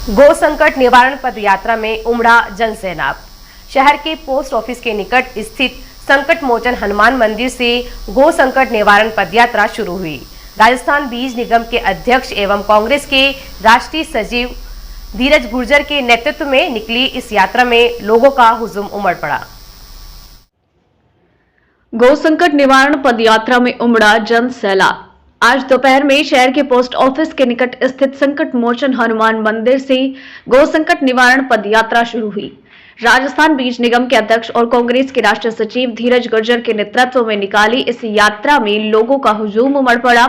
गो संकट निवारण पद यात्रा में उमड़ा जनसैलाब। शहर के पोस्ट ऑफिस के निकट स्थित संकट मोचन हनुमान मंदिर से गो संकट निवारण पद यात्रा शुरू हुई। राजस्थान बीज निगम के अध्यक्ष एवं कांग्रेस के राष्ट्रीय सचिव धीरज गुर्जर के नेतृत्व में निकली इस यात्रा में लोगों का हुजूम उमड़ पड़ा। गौ संकट निवारण पद यात्रा में उमड़ा जन सैलाब। आज दोपहर में शहर के पोस्ट ऑफिस के निकट स्थित संकट मोचन हनुमान मंदिर से गौ संकट निवारण पद यात्रा शुरू हुई। राजस्थान बीज निगम के अध्यक्ष और कांग्रेस के राष्ट्रीय सचिव धीरज गुर्जर के नेतृत्व में निकाली इस यात्रा में लोगों का हुजूम उमड़ पड़ा।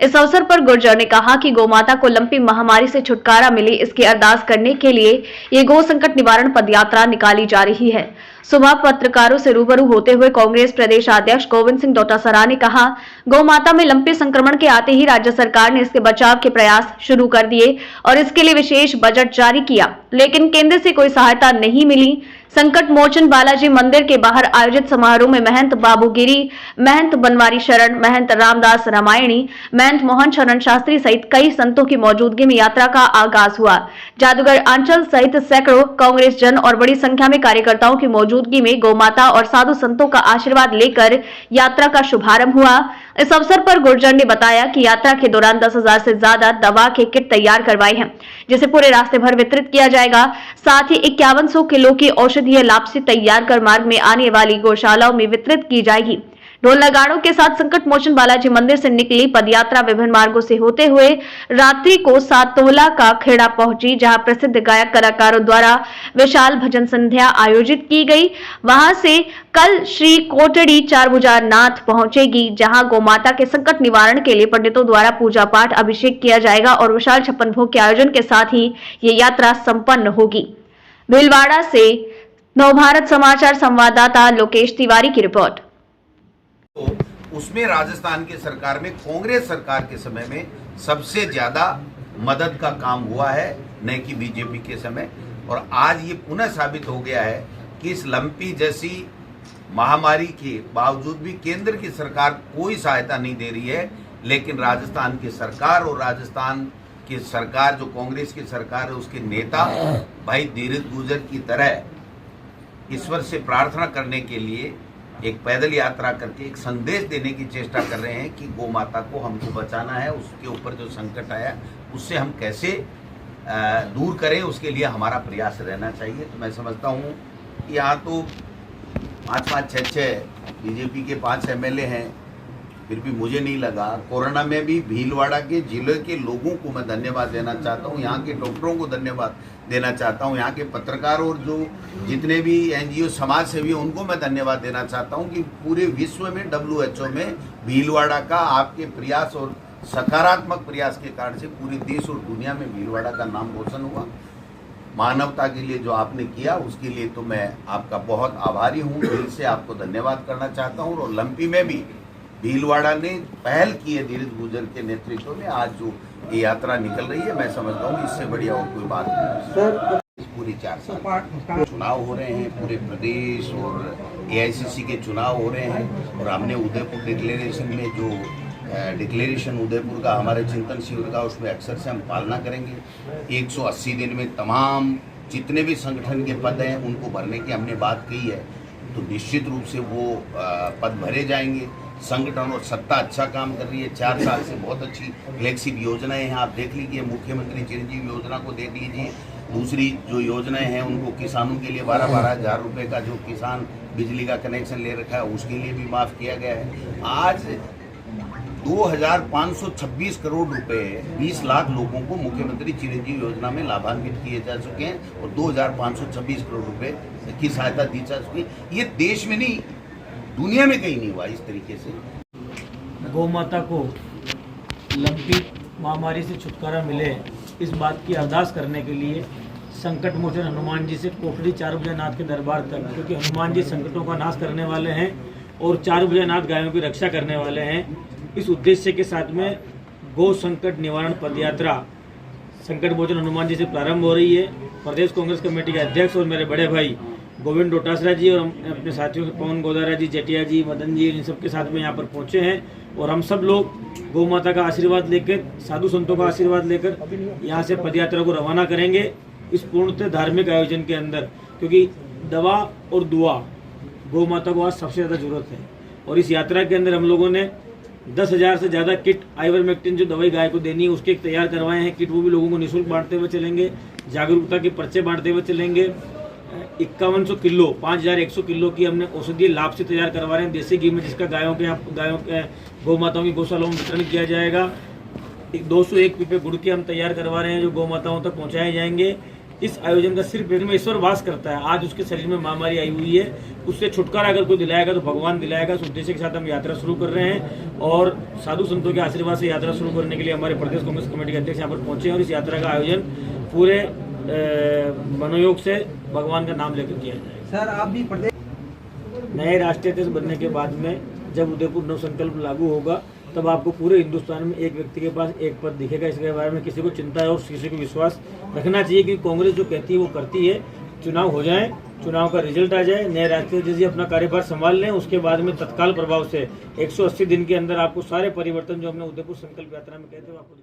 इस अवसर पर गुर्जर ने कहा कि गौ माता को लंपी महामारी से छुटकारा मिले, इसकी अरदास करने के लिए ये गौ संकट निवारण पद यात्रा निकाली जा रही है। सुबह पत्रकारों से रूबरू होते हुए कांग्रेस प्रदेश अध्यक्ष गोविंद सिंह डोटासरा ने कहा, गौ माता में लंपी संक्रमण के आते ही राज्य सरकार ने इसके बचाव के प्रयास शुरू कर दिए और इसके लिए विशेष बजट जारी किया, लेकिन केंद्र से कोई सहायता नहीं मिली। संकट मोचन बालाजी मंदिर के बाहर आयोजित समारोह में महंत बाबूगिरी, महंत बनवारी शरण, महंत रामदास रामायणी, महंत मोहन शरण शास्त्री सहित कई संतों की मौजूदगी में यात्रा का आगाज हुआ। जादूगर आंचल सहित सैकड़ों कांग्रेस जन और बड़ी संख्या में कार्यकर्ताओं की मौजूदगी में गौ माता और साधु संतों का आशीर्वाद लेकर यात्रा का शुभारंभ हुआ। इस अवसर पर गुर्जर ने बताया कि यात्रा के दौरान 10,000 से ज्यादा दवा के किट तैयार करवाए हैं, जिसे पूरे रास्ते भर वितरित किया जाएगा। साथ ही 5100 किलो की औषधीय लापसी तैयार कर मार्ग में आने वाली गौशालाओं में वितरित की जाएगी। ढोल नगाड़ों के साथ संकट मोचन बालाजी मंदिर से निकली पदयात्रा विभिन्न मार्गों से होते हुए रात्रि को सातोला का खेड़ा पहुंची, जहां प्रसिद्ध गायक कलाकारों द्वारा विशाल भजन संध्या आयोजित की गई। वहां से कल श्री कोटड़ी चारभुजा नाथ पहुंचेगी, जहां गौ माता के संकट निवारण के लिए पंडितों द्वारा पूजा पाठ अभिषेक किया जाएगा और विशाल 56 भोग के आयोजन के साथ ही ये यात्रा संपन्न होगी। भीलवाड़ा से नवभारत समाचार संवाददाता लोकेश तिवारी की रिपोर्ट। तो उसमें राजस्थान की सरकार में कांग्रेस सरकार के समय में सबसे ज्यादा मदद का काम हुआ है, न कि बीजेपी के समय। और आज ये पुनः साबित हो गया है कि इस लंपी जैसी महामारी के बावजूद भी केंद्र की सरकार कोई सहायता नहीं दे रही है, लेकिन राजस्थान की सरकार और राजस्थान की सरकार जो कांग्रेस की सरकार है उसके नेता भाई धीरज गुर्जर की तरह ईश्वर से प्रार्थना करने के लिए एक पैदल यात्रा करके एक संदेश देने की चेष्टा कर रहे हैं कि गौ माता को हमको बचाना है, उसके ऊपर जो संकट आया उससे हम कैसे दूर करें, उसके लिए हमारा प्रयास रहना चाहिए। तो मैं समझता हूँ कि यहाँ तो 5-5, 6-6 बीजेपी के 5 MLA हैं, फिर भी मुझे नहीं लगा। कोरोना में भी भीलवाड़ा के जिले के लोगों को मैं धन्यवाद देना चाहता हूँ, यहाँ के डॉक्टरों को धन्यवाद देना चाहता हूँ, यहाँ के पत्रकारों और जो जितने भी NGO समाज सेवी उनको मैं धन्यवाद देना चाहता हूँ कि पूरे विश्व में WHO में भीलवाड़ा का आपके प्रयास और सकारात्मक प्रयास के कारण से पूरे देश और दुनिया में भीलवाड़ा का नाम रोशन हुआ। मानवता के लिए जो आपने किया उसके लिए तो मैं आपका बहुत आभारी हूँ, दिल से आपको धन्यवाद करना चाहता हूँ। और लंपी में भी भीलवाड़ा ने पहल की है धीरज गुर्जर के नेतृत्व में, आज जो ये यात्रा निकल रही है, मैं समझता हूँ इससे बढ़िया और कोई बात नहीं। पूरी 4 साल चुनाव हो रहे हैं, पूरे प्रदेश और AICC के चुनाव हो रहे हैं, और हमने उदयपुर डिक्लेरेशन में जो डिक्लेरेशन उदयपुर का हमारे चिंतन शिविर का, उसमें अक्सर से हम पालना करेंगे। 180 दिन में तमाम जितने भी संगठन के पद हैं उनको भरने की हमने बात की है, तो निश्चित रूप से वो पद भरे जाएंगे। संगठन और सत्ता अच्छा काम कर रही है, 4 साल से बहुत अच्छी फ्लैगशिप योजनाएं हैं, आप देख लीजिए। मुख्यमंत्री चिरंजीवी योजना को देख लीजिए, दूसरी जो योजनाएं हैं उनको किसानों के लिए 12-12 हज़ार रुपये का जो किसान बिजली का कनेक्शन ले रखा है उसके लिए भी माफ़ किया गया है। आज 2526 करोड़ रुपए 20 लाख लोगों को मुख्यमंत्री चिरंजीवी योजना में लाभान्वित किए जा चुके हैं और 2526 करोड़ रुपए की सहायता दी जा चुकी है। ये देश में नहीं, दुनिया में कहीं नहीं हुआ इस तरीके से। गौ माता को लंपी महामारी से छुटकारा मिले, इस बात की अरदास करने के लिए संकट मोचन हनुमान जी से कोटड़ी चारभुजा नाथ के दरबार तक, क्योंकि हनुमान जी संकटों का नाश करने वाले हैं और चारभुजा नाथ गायों की रक्षा करने वाले हैं। इस उद्देश्य के साथ में गौ संकट निवारण पदयात्रा संकट मोचन हनुमान जी से प्रारंभ हो रही है। प्रदेश कांग्रेस कमेटी के अध्यक्ष और मेरे बड़े भाई गोविंद डोटासरा जी और हम अपने साथियों पवन गोदारा जी, जटिया जी, मदन जी, इन सब के साथ में यहाँ पर पहुँचे हैं और हम सब लोग गौ माता का आशीर्वाद लेकर, साधु संतों का आशीर्वाद लेकर यहाँ से पदयात्रा को रवाना करेंगे इस पूर्णतः धार्मिक आयोजन के अंदर, क्योंकि दवा और दुआ गौ माता को आज सबसे ज़्यादा जरूरत है। और इस यात्रा के अंदर हम लोगों ने 10,000 से ज़्यादा किट आइवरमेक्टिन जो दवाई गाय को देनी है उसके तैयार करवाए हैं किट, वो भी लोगों को निःशुल्क बांटते हुए चलेंगे। जागरूकता के पर्चे बांटते हुए चलेंगे। 5100 किलो 5100 किलो की हमने औषधीय लाभ से तैयार करवा रहे हैं देसी घी में, जिसका गायों के गौ माताओं की गौशालाओं में वितरण किया जाएगा। 201 पीपे गुड़ के हम तैयार करवा रहे हैं जो गौ माताओं तक पहुँचाए जाएंगे। इस आयोजन का सिर्फ पेट में ईश्वर वास करता है। आज उसके शरीर में महामारी आई हुई है, उससे छुटकारा अगर कोई दिलाएगा तो भगवान दिलाएगा। इस उद्देश्य के साथ हम यात्रा शुरू कर रहे हैं और साधु संतों के आशीर्वाद से यात्रा शुरू करने के लिए हमारे प्रदेश कांग्रेस कमेटी के अध्यक्ष यहाँ पर पहुंचे हैं और इस यात्रा का आयोजन पूरे मनोयोग से भगवान का नाम लेकर किया जाएगा। सर आप भी प्रदेश नए राष्ट्रीय अध्यक्ष बनने के बाद में जब उदयपुर नव संकल्प लागू होगा तब आपको पूरे हिंदुस्तान में एक व्यक्ति के पास एक पद दिखेगा। इसके बारे में किसी को चिंता है और किसी को विश्वास रखना चाहिए कि कांग्रेस जो कहती है वो करती है। चुनाव हो जाए, चुनाव का रिजल्ट आ जाए, नए राष्ट्रीय अध्यक्ष जी अपना कार्यभार संभाल लें, उसके बाद में तत्काल प्रभाव से 180 दिन के अंदर आपको सारे परिवर्तन जो हमने उदयपुर संकल्प यात्रा में कहते हैं आपको